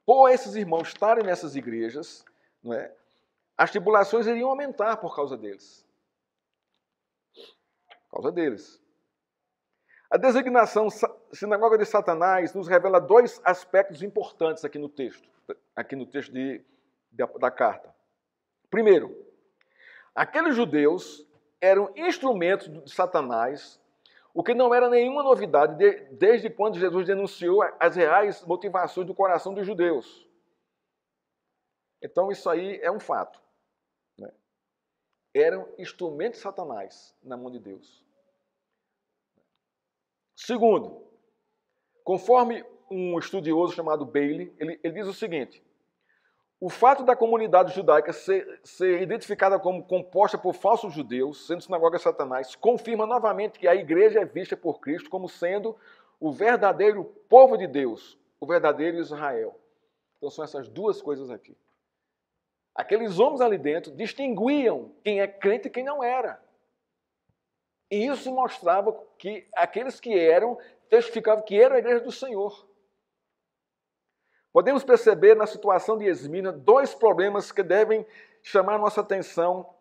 por esses irmãos estarem nessas igrejas, não é, as tribulações iriam aumentar por causa deles. Por causa deles. A designação sinagoga de Satanás nos revela dois aspectos importantes aqui no texto da carta. Primeiro, aqueles judeus eram instrumentos de Satanás, o que não era nenhuma novidade desde quando Jesus denunciou as reais motivações do coração dos judeus. Então isso aí é um fato. Né? Eram instrumentos de Satanás na mão de Deus. Segundo, conforme um estudioso chamado Bailey, ele diz o seguinte: o fato da comunidade judaica ser identificada como composta por falsos judeus, sendo sinagoga de Satanás, confirma novamente que a igreja é vista por Cristo como sendo o verdadeiro povo de Deus, o verdadeiro Israel. Então são essas duas coisas aqui. Aqueles homens ali dentro distinguiam quem é crente e quem não era. E isso mostrava que aqueles que eram, testificavam que eram a igreja do Senhor. Podemos perceber na situação de Esmirna dois problemas que devem chamar nossa atenção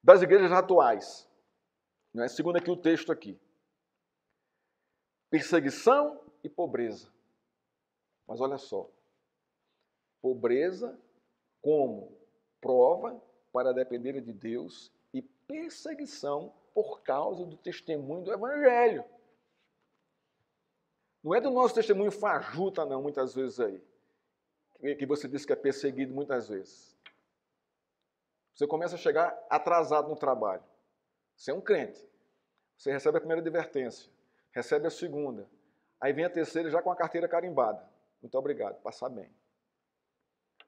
das igrejas atuais. Não é? Segundo aqui o texto aqui. Perseguição e pobreza. Mas olha só. Pobreza como prova para depender de Deus e perseguição por causa do testemunho do Evangelho. Não é do nosso testemunho fajuta, não, muitas vezes aí. Que você diz que é perseguido muitas vezes. Você começa a chegar atrasado no trabalho. Você é um crente. Você recebe a primeira advertência. Recebe a segunda. Aí vem a terceira já com a carteira carimbada. Muito obrigado, passar bem.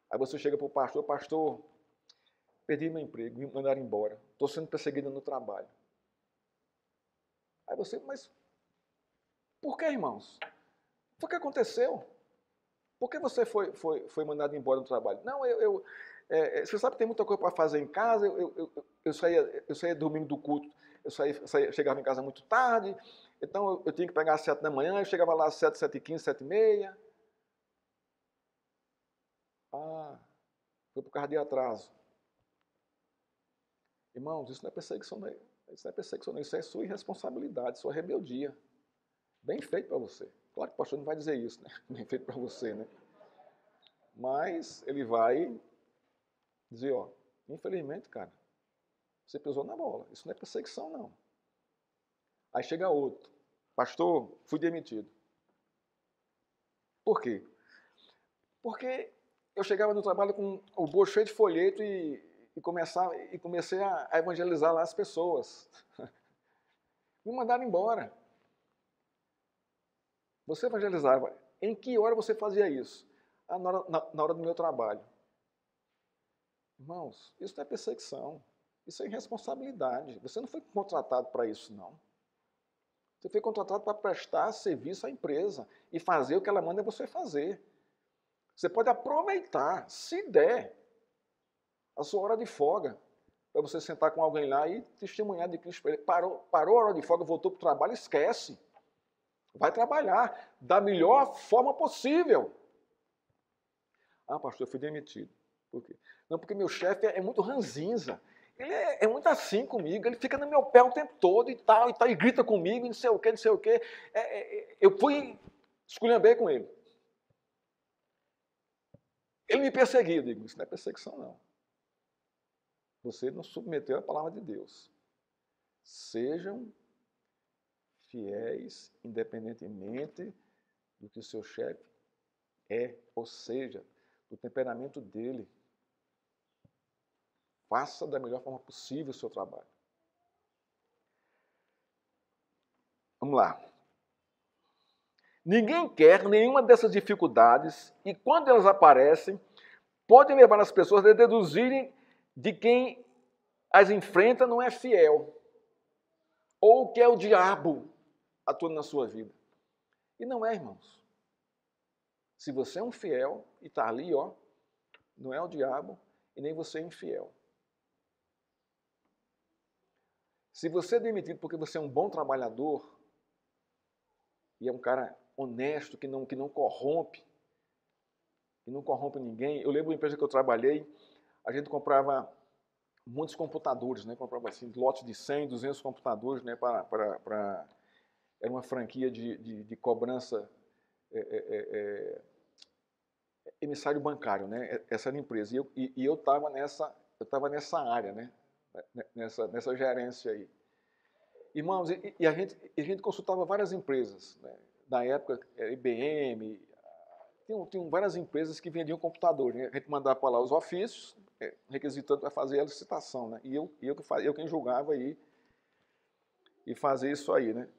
Aí você chega para o pastor: pastor, perdi meu emprego, me mandaram embora. Estou sendo perseguido no trabalho. Aí você, mas por que, irmãos? O que aconteceu? Por que você foi mandado embora do trabalho? Não, você sabe que tem muita coisa para fazer em casa. Eu saía domingo do culto, chegava em casa muito tarde, então eu tinha que pegar às 7 da manhã, eu chegava lá às 7, 7h15, 7h30. Ah, foi por causa de atraso. Irmãos, isso não é perseguição, não. Isso não é perseguição, não. Isso é sua irresponsabilidade, sua rebeldia. Bem feito para você. Claro que o pastor não vai dizer isso, né? Bem feito para você, né? Mas ele vai dizer, ó, infelizmente, cara, você pisou na bola. Isso não é perseguição, não. Aí chega outro. Pastor, fui demitido. Por quê? Porque eu chegava no trabalho com o bolso cheio de folheto e comecei a evangelizar lá as pessoas. Me mandaram embora. Você evangelizava. Em que hora você fazia isso? Na hora do meu trabalho. Irmãos, isso não é perseguição. Isso é irresponsabilidade. Você não foi contratado para isso, não. Você foi contratado para prestar serviço à empresa e fazer o que ela manda você fazer. Você pode aproveitar, se der, a sua hora de folga, para você sentar com alguém lá e testemunhar de Cristo. Parou a hora de folga, voltou para o trabalho, esquece. Vai trabalhar da melhor forma possível. Ah, pastor, eu fui demitido. Por quê? Não, porque meu chefe é muito ranzinza. Ele é muito assim comigo, ele fica no meu pé o tempo todo e tal, e grita comigo, e não sei o quê, não sei o quê. Eu fui esculhambei com ele. Ele me perseguiu. Eu digo, isso não é perseguição, não. Você não submeteu a palavra de Deus. Sejam fiéis, independentemente do que o seu chefe é, ou seja, do temperamento dele. Faça da melhor forma possível o seu trabalho. Vamos lá. Ninguém quer nenhuma dessas dificuldades e quando elas aparecem, podem levar as pessoas a deduzirem de quem as enfrenta não é fiel ou que é o diabo atuando na sua vida. E não é, irmãos. Se você é um fiel e está ali, ó, não é o diabo e nem você é infiel. Se você é demitido porque você é um bom trabalhador e é um cara honesto, que não corrompe, ninguém. Eu lembro da empresa que eu trabalhei, a gente comprava muitos computadores, né? Comprava assim, lotes de 100, 200 computadores, né? Era uma franquia de cobrança, emissário bancário, né? Essa era a empresa. E eu estava nessa área, né? Nessa gerência aí. Irmãos, e a gente consultava várias empresas, né? Da época, IBM, tinham várias empresas que vendiam computadores, né? A gente mandava para lá os ofícios, requisitando para fazer a licitação, né? E eu quem julgava aí e fazer isso aí, né?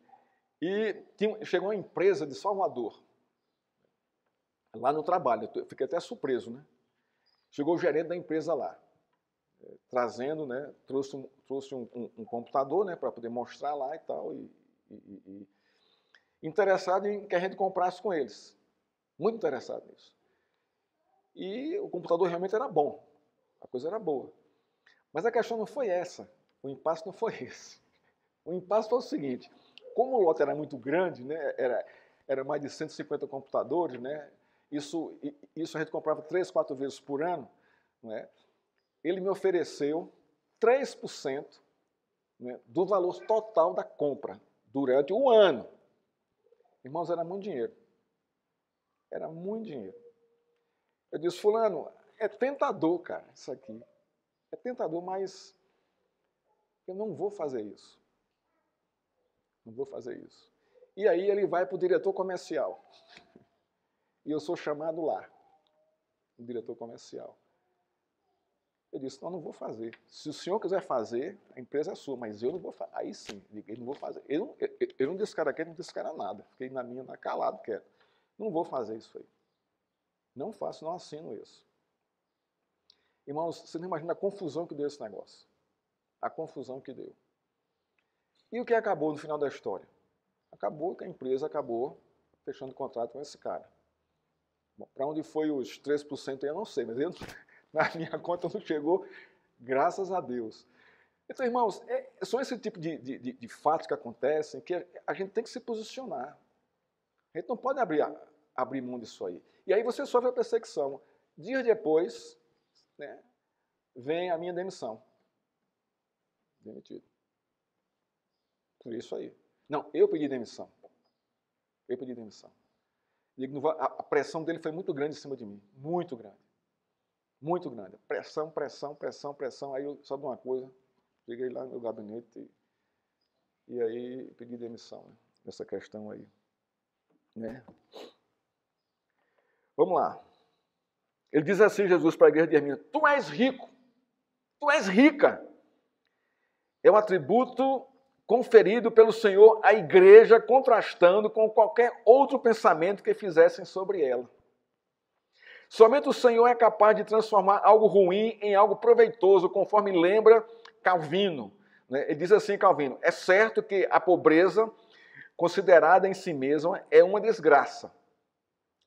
E chegou uma empresa de Salvador, lá no trabalho, eu fiquei até surpreso, né? Chegou o gerente da empresa lá, trazendo, né? Trouxe um computador, né? Para poder mostrar lá e tal, e interessado em que a gente comprasse com eles, muito interessado nisso. E o computador realmente era bom, a coisa era boa. Mas a questão não foi essa, o impasse não foi esse. O impasse foi o seguinte, como o lote era muito grande, né, era mais de 150 computadores, né, isso a gente comprava 3, 4 vezes por ano, né, ele me ofereceu 3%, né, do valor total da compra durante o ano. Irmãos, era muito dinheiro. Era muito dinheiro. Eu disse, fulano, é tentador, cara, isso aqui. É tentador, mas eu não vou fazer isso. Não vou fazer isso. E aí ele vai para o diretor comercial. E eu sou chamado lá, o diretor comercial. Eu disse, não vou fazer. Se o senhor quiser fazer, a empresa é sua, mas eu não vou fazer. Aí sim, eu não vou fazer. Eu não disse cara aqui, não disse cara nada. Fiquei na minha, calado, quieto. Não vou fazer isso aí. Não faço, não assino isso. Irmãos, você não imagina a confusão que deu esse negócio. A confusão que deu. E o que acabou no final da história? Acabou que a empresa acabou fechando contrato com esse cara. Para onde foi os 3% eu não sei, mas na minha conta não chegou, graças a Deus. Então, irmãos, são esse tipo de fatos que acontecem que a gente tem que se posicionar. A gente não pode abrir mão disso aí. E aí você sofre a perseguição. Dias depois, né, vem a minha demissão. Demitido. Por isso aí. Não, eu pedi demissão. Eu pedi demissão. A pressão dele foi muito grande em cima de mim. Muito grande. Muito grande. Pressão, pressão, pressão, pressão. Aí eu, sabe uma coisa? Cheguei lá no meu gabinete e aí pedi demissão, né, nessa questão aí. Né? Vamos lá. Ele diz assim, Jesus, para a igreja de Esmirna, tu és rico, tu és rica. É um atributo conferido pelo Senhor à igreja, contrastando com qualquer outro pensamento que fizessem sobre ela. Somente o Senhor é capaz de transformar algo ruim em algo proveitoso, conforme lembra Calvino. Ele diz assim, Calvino, é certo que a pobreza, considerada em si mesma, é uma desgraça.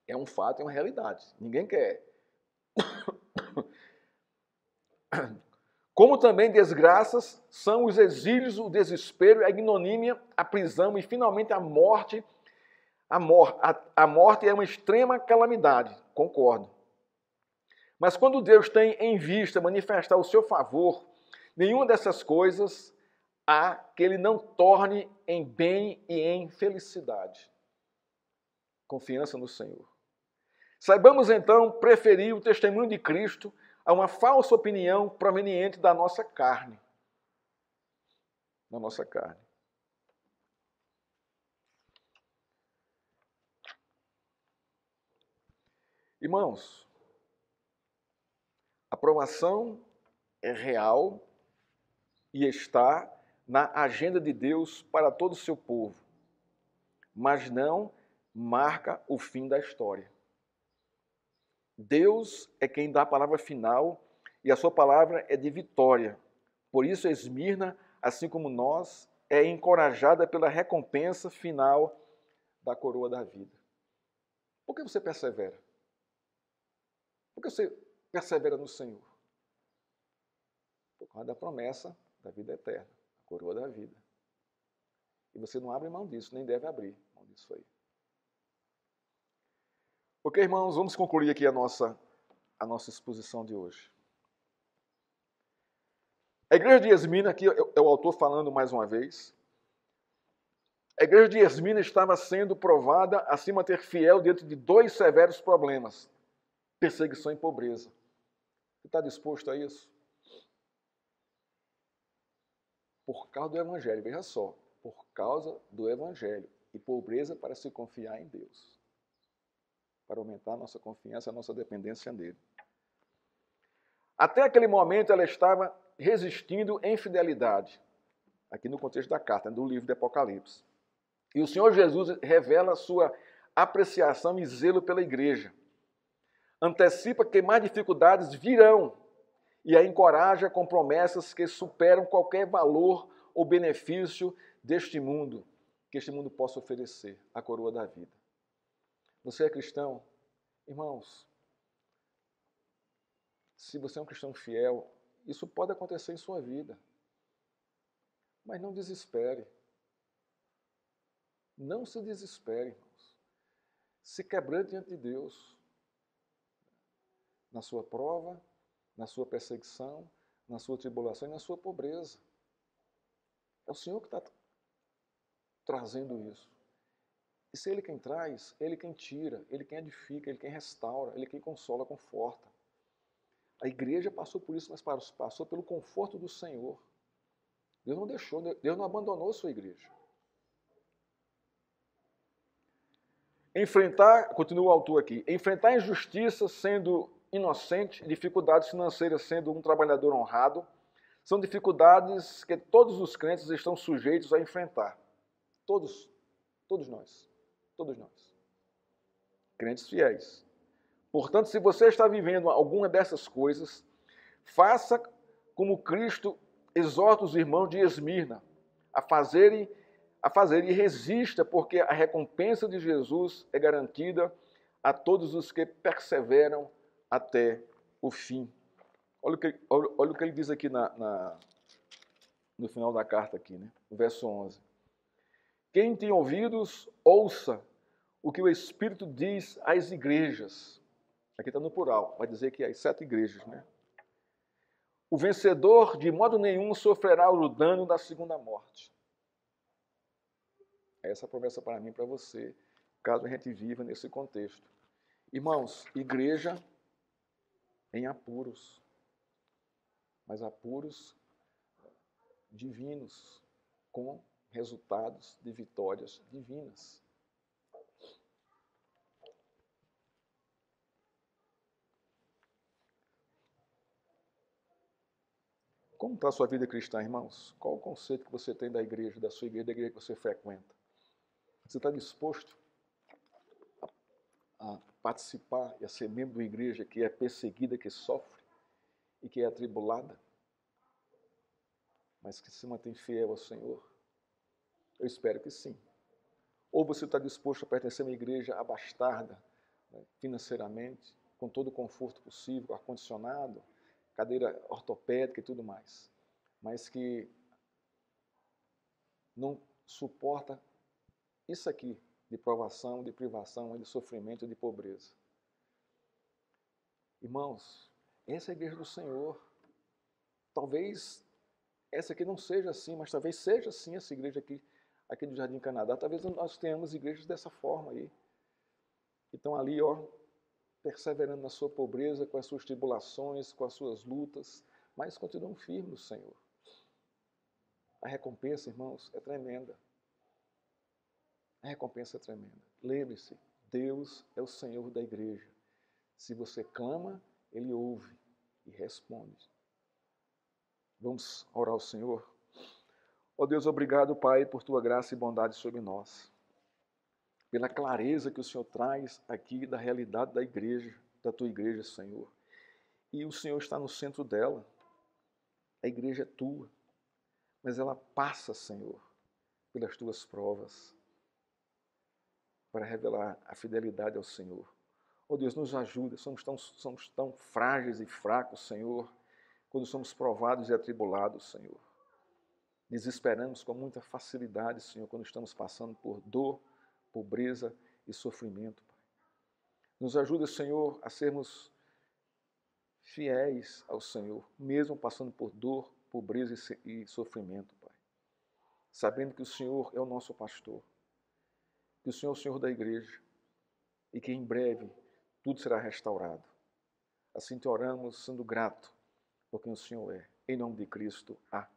É um fato, é uma realidade. Ninguém quer. Como também desgraças são os exílios, o desespero, a ignomínia, a prisão e, finalmente, a morte. A morte é uma extrema calamidade, concordo. Mas quando Deus tem em vista manifestar o seu favor, nenhuma dessas coisas há que ele não torne em bem e em felicidade. Confiança no Senhor. Saibamos, então, preferir o testemunho de Cristo a uma falsa opinião proveniente da nossa carne. Da nossa carne. Irmãos, a aprovação é real e está na agenda de Deus para todo o seu povo, mas não marca o fim da história. Deus é quem dá a palavra final e a sua palavra é de vitória. Por isso, Esmirna, assim como nós, é encorajada pela recompensa final da coroa da vida. Por que você persevera? Por que você persevera no Senhor. Por causa da promessa da vida eterna, a coroa da vida. E você não abre mão disso, nem deve abrir mão disso aí. Ok, irmãos, vamos concluir aqui a nossa exposição de hoje. A igreja de Esmina, aqui é o autor falando mais uma vez, a igreja de Esmina estava sendo provada a se manter fiel diante de dois severos problemas, perseguição e pobreza. Você está disposto a isso? Por causa do Evangelho, veja só, por causa do Evangelho e pobreza para se confiar em Deus, para aumentar a nossa confiança, a nossa dependência nele. Até aquele momento ela estava resistindo em fidelidade, aqui no contexto da carta, do livro de Apocalipse. E o Senhor Jesus revela a sua apreciação e zelo pela igreja. Antecipa que mais dificuldades virão e a encoraja com promessas que superam qualquer valor ou benefício deste mundo, que este mundo possa oferecer, a coroa da vida. Você é cristão? Irmãos, se você é um cristão fiel, isso pode acontecer em sua vida. Mas não desespere. Não se desespere, irmãos. Se quebrante diante de Deus. Na sua prova, na sua perseguição, na sua tribulação e na sua pobreza. É o Senhor que está trazendo isso. E se Ele quem traz, Ele quem tira, Ele quem edifica, Ele quem restaura, Ele quem consola, conforta. A igreja passou por isso, mas passou pelo conforto do Senhor. Deus não deixou, Deus não abandonou a sua igreja. Continua o autor aqui, enfrentar a injustiça sendo inocente, dificuldades financeiras sendo um trabalhador honrado, são dificuldades que todos os crentes estão sujeitos a enfrentar. Todos nós. Crentes fiéis. Portanto, se você está vivendo alguma dessas coisas, faça como Cristo exorta os irmãos de Esmirna a fazerem e resista, porque a recompensa de Jesus é garantida a todos os que perseveram até o fim. Olha o que ele diz aqui no final da carta, aqui, né? No verso 11. Quem tem ouvidos, ouça o que o Espírito diz às igrejas. Aqui está no plural, vai dizer que as 7 igrejas, né? O vencedor, de modo nenhum, sofrerá o dano da segunda morte. Essa é a promessa para mim e para você, caso a gente viva nesse contexto. Irmãos, igreja em apuros, mas apuros divinos, com resultados de vitórias divinas. Como está a sua vida cristã, irmãos? Qual o conceito que você tem da igreja, da sua igreja, da igreja que você frequenta? Você está disposto a participar e a ser membro de uma igreja que é perseguida, que sofre e que é atribulada, mas que se mantém fiel ao Senhor? Eu espero que sim. Ou você está disposto a pertencer a uma igreja abastada, né, financeiramente, com todo o conforto possível, ar-condicionado, cadeira ortopédica e tudo mais, mas que não suporta isso aqui, de provação, de privação, de sofrimento, de pobreza. Irmãos, essa é a igreja do Senhor. Talvez essa aqui não seja assim, mas talvez seja assim essa igreja aqui do Jardim Canadá. Talvez nós tenhamos igrejas dessa forma aí. Que estão ali, ó, perseverando na sua pobreza, com as suas tribulações, com as suas lutas, mas continuam firmes no Senhor. A recompensa, irmãos, é tremenda. A recompensa é tremenda. Lembre-se, Deus é o Senhor da igreja. Se você clama, Ele ouve e responde. Vamos orar ao Senhor? Ó Deus, obrigado, Pai, por Tua graça e bondade sobre nós. Pela clareza que o Senhor traz aqui da realidade da igreja, da Tua igreja, Senhor. E o Senhor está no centro dela. A igreja é Tua. Mas ela passa, Senhor, pelas Tuas provas, para revelar a fidelidade ao Senhor. Oh Deus, nos ajuda, somos tão frágeis e fracos, Senhor, quando somos provados e atribulados, Senhor. Desesperamos com muita facilidade, Senhor, quando estamos passando por dor, pobreza e sofrimento, Pai. Nos ajuda, Senhor, a sermos fiéis ao Senhor, mesmo passando por dor, pobreza e sofrimento, Pai. Sabendo que o Senhor é o nosso pastor, que o Senhor é o Senhor da igreja e que em breve tudo será restaurado. Assim te oramos, sendo grato por quem o Senhor é. Em nome de Cristo. Amém.